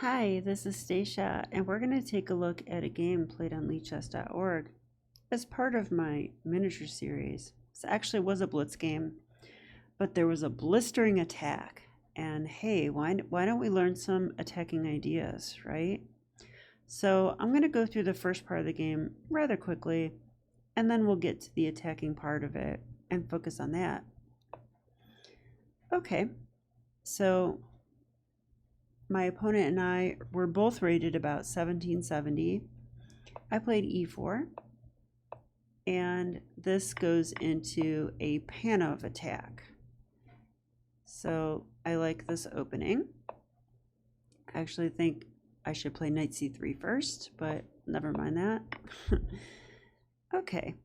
Hi, this is Stacia, and we're going to take a look at a game played on leechess.org as part of my miniature series. This actually was a blitz game, but there was a blistering attack. And hey, why don't we learn some attacking ideas, right? So I'm going to go through the first part of the game rather quickly, and then we'll get to the attacking part of it and focus on that. Okay, so my opponent and I were both rated about 1770. I played e4, and this goes into a Panov attack. So I like this opening. I actually think I should play knight c3 first, but never mind that. Okay,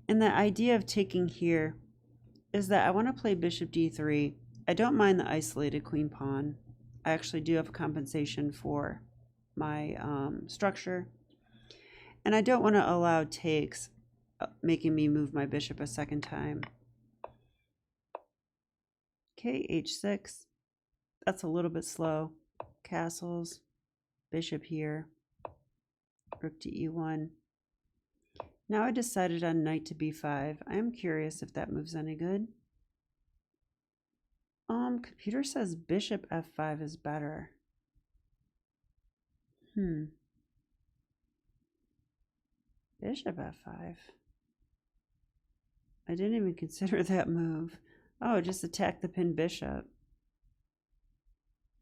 and the idea of taking here is that I want to play bishop d3. I don't mind the isolated queen pawn. I actually do have a compensation for my structure. And I don't want to allow takes, making me move my bishop a second time. Okay, h6. That's a little bit slow. Castles, bishop here, rook to e1. Now I decided on knight to b5. I am curious if that move's any good. Computer says bishop f5 is better. Bishop f5. I didn't even consider that move. Oh, just attack the pinned bishop.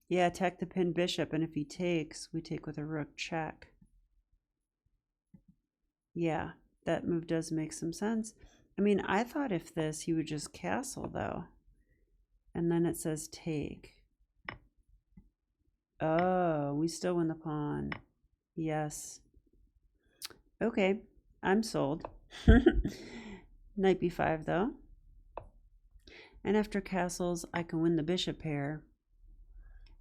Yeah, attack the pinned bishop, and if he takes, we take with a rook check. Yeah, that move does make some sense. I mean, I thought if this, he would just castle, though. And then it says take. Oh, we still win the pawn. Yes. Okay, I'm sold. Knight b5, though. And after castles, I can win the bishop pair.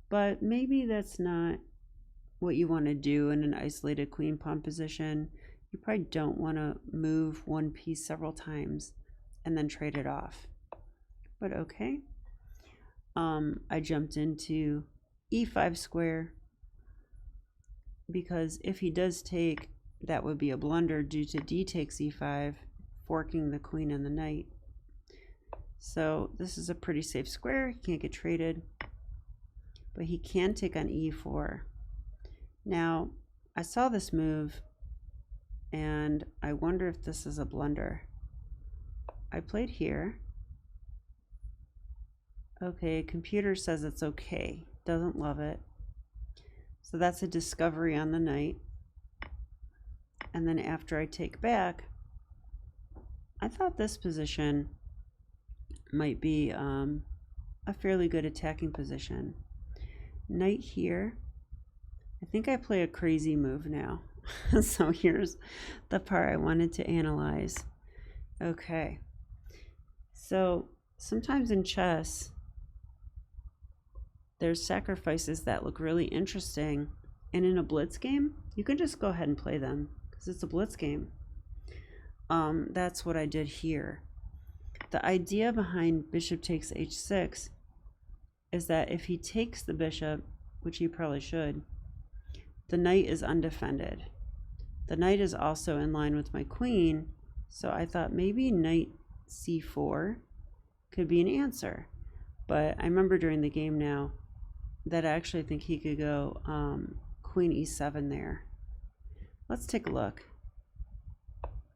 But maybe that's not what you want to do in an isolated queen pawn position. You probably don't want to move one piece several times and then trade it off. But okay. I jumped into e5 square because if he does take, that would be a blunder due to d takes e5, forking the queen and the knight. So this is a pretty safe square. He can't get traded, but he can take on e4. Now, I saw this move, and I wonder if this is a blunder. I played here. Okay, computer says it's okay. Doesn't love it. So that's a discovery on the knight. And then after I take back, I thought this position might be a fairly good attacking position. Knight here. I think I play a crazy move now. So here's the part I wanted to analyze. Okay. So sometimes in chess, there's sacrifices that look really interesting. And in a blitz game, you can just go ahead and play them because it's a blitz game. That's what I did here. The idea behind bishop takes h6 is that if he takes the bishop, which he probably should, the knight is undefended. The knight is also in line with my queen, so I thought maybe knight c4 could be an answer. But I remember during the game now that I actually think he could go queen e7 there. Let's take a look.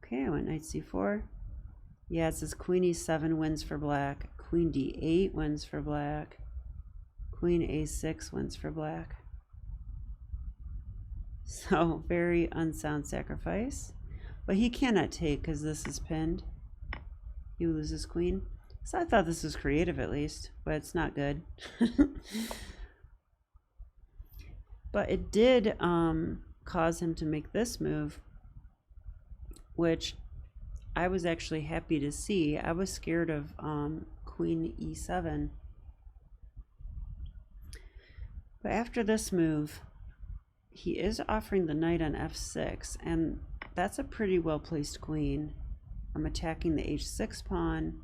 Okay, I went knight c4. Yeah, it says queen e7 wins for black. Queen d8 wins for black. Queen a6 wins for black. So, very unsound sacrifice. But he cannot take because this is pinned. He loses queen. So I thought this was creative at least, but it's not good. But it did cause him to make this move, which I was actually happy to see. I was scared of queen e7. But after this move, he is offering the knight on f6, and that's a pretty well placed queen. I'm attacking the h6 pawn,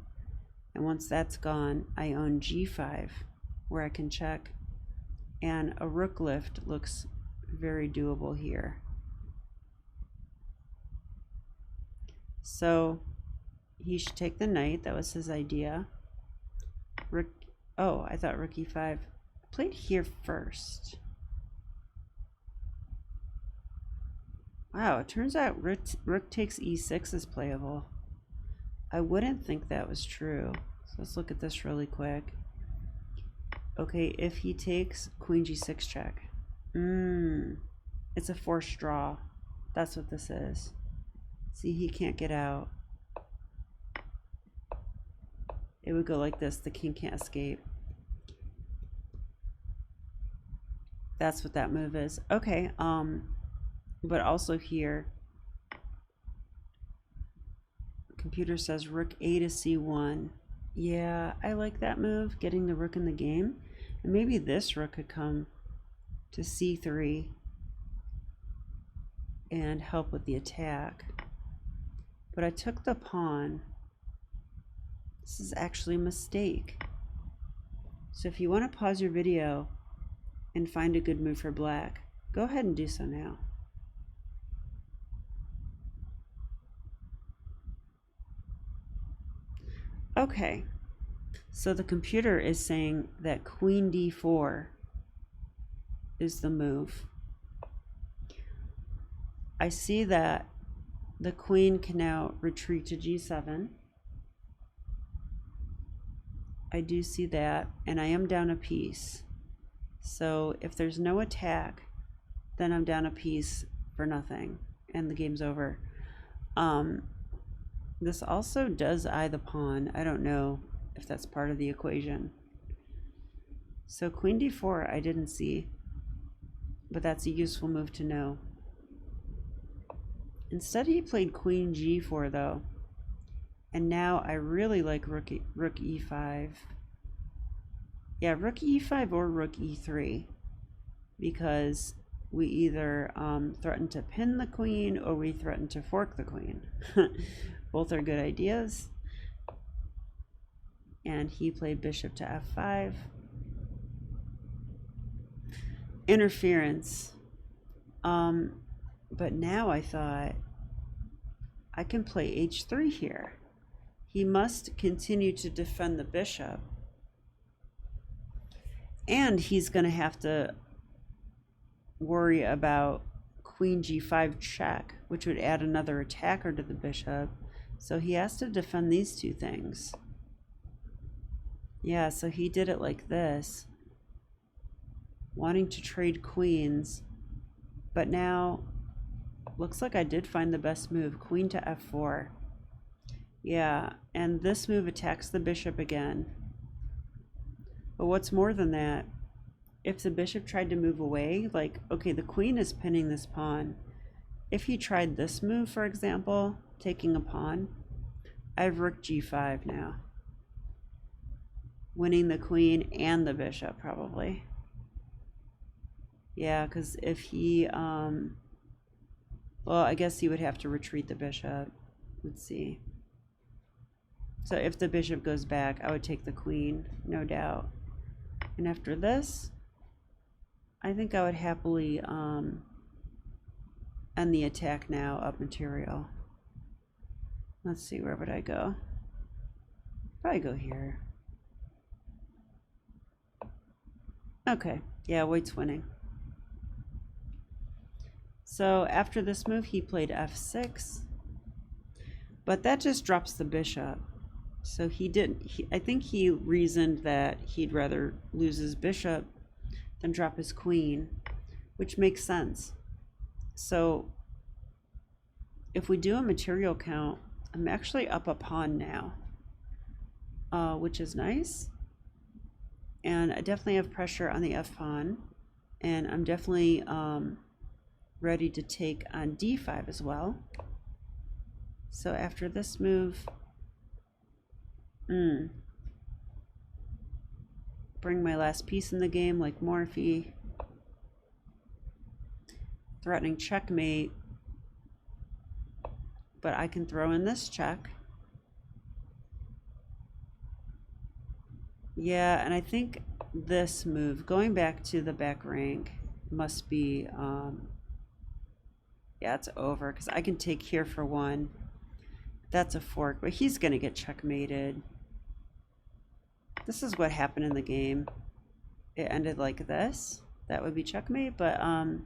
and once that's gone, I own g5, where I can check And a rook lift looks very doable here. So he should take the knight. That was his idea. Rook. Oh, I thought rook e5. I played here first. Wow, it turns out rook takes e6 is playable. I wouldn't think that was true. So let's look at this really quick. Okay, if he takes queen g6 check. It's a forced draw. That's what this is. See, he can't get out. It would go like this. The king can't escape. That's what that move is. Okay, but also here, computer says rook a to c1. Yeah, I like that move, getting the rook in the game. And maybe this rook could come to c3 and help with the attack. But I took the pawn. This is actually a mistake. So if you want to pause your video and find a good move for black, go ahead and do so now. Okay, so the computer is saying that queen d4 is the move. I see that the queen can now retreat to g7. I do see that, and I am down a piece. So if there's no attack, then I'm down a piece for nothing, and the game's over. This also does eye the pawn. I don't know if that's part of the equation. So queen d4 I didn't see, but that's a useful move to know. Instead he played queen g4 though, and now I really like rook e5. Yeah, rook e5 or rook e3, because we either threaten to pin the queen or we threaten to fork the queen. Both are good ideas. And he played bishop to f5. Interference. But now I thought I can play h3 here. He must continue to defend the bishop. And he's going to have to worry about queen g5 check, which would add another attacker to the bishop. So he has to defend these two things. Yeah, so he did it like this, wanting to trade queens. But now, looks like I did find the best move, queen to f4. Yeah, and this move attacks the bishop again. But what's more than that, if the bishop tried to move away, like, okay, the queen is pinning this pawn. If he tried this move, for example, taking a pawn, I have rook g5 now. Winning the queen and the bishop, probably. Yeah, because if he, well, I guess he would have to retreat the bishop. Let's see. So if the bishop goes back, I would take the queen, no doubt. And after this, I think I would happily end the attack now, up material. Let's see, where would I go? Probably go here. Okay, yeah, white's winning. So after this move, he played f6, but that just drops the bishop. So he didn't, I think he reasoned that he'd rather lose his bishop than drop his queen, which makes sense. So if we do a material count, I'm actually up a pawn now, which is nice. And I definitely have pressure on the f-pawn, and I'm definitely ready to take on d5 as well. So after this move, bring my last piece in the game like Morphe. Threatening checkmate, but I can throw in this check. Yeah, and I think this move, going back to the back rank, must be, yeah, it's over, because I can take here for one. That's a fork, but he's going to get checkmated. This is what happened in the game. It ended like this. That would be checkmate, but I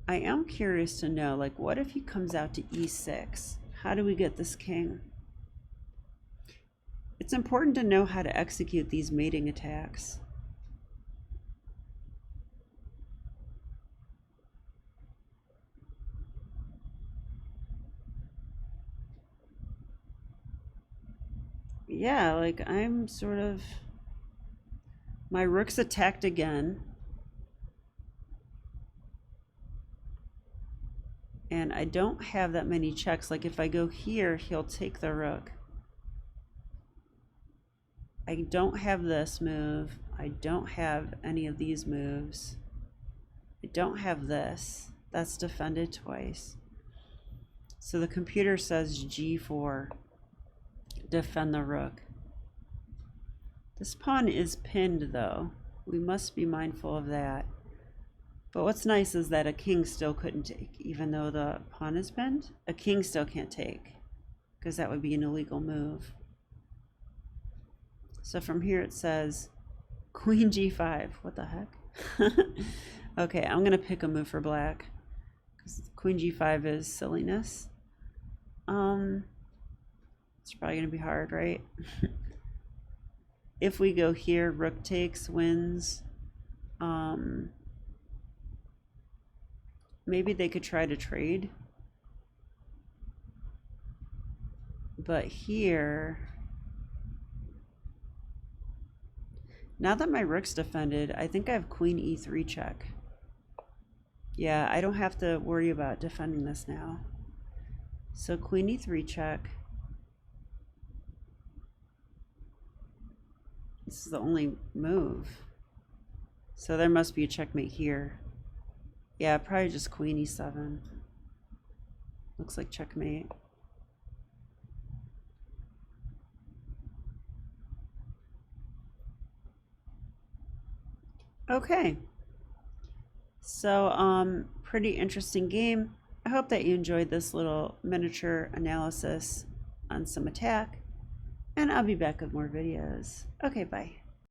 am curious to know, like, what if he comes out to e6? How do we get this king? It's important to know how to execute these mating attacks. Yeah, like I'm sort of, my rook's attacked again. And I don't have that many checks. Like if I go here, he'll take the rook. I don't have this move. I don't have any of these moves. I don't have this. That's defended twice. So the computer says G4. Defend the rook. This pawn is pinned though. We must be mindful of that. But what's nice is that a king still couldn't take. Even though the pawn is pinned, a king still can't take, because that would be an illegal move. So from here it says Queen G5. What the heck? Okay, I'm gonna pick a move for black, because Queen G5 is silliness. It's probably gonna be hard, right? If we go here, rook takes, wins. Maybe they could try to trade. But here, now that my rook's defended, I think I have Queen E3 check. Yeah, I don't have to worry about defending this now. So Queen E3 check. This is the only move. So there must be a checkmate here. Yeah, probably just Queen E7. Looks like checkmate. Okay. So, pretty interesting game. I hope that you enjoyed this little miniature analysis on some attack. And I'll be back with more videos. Okay, bye.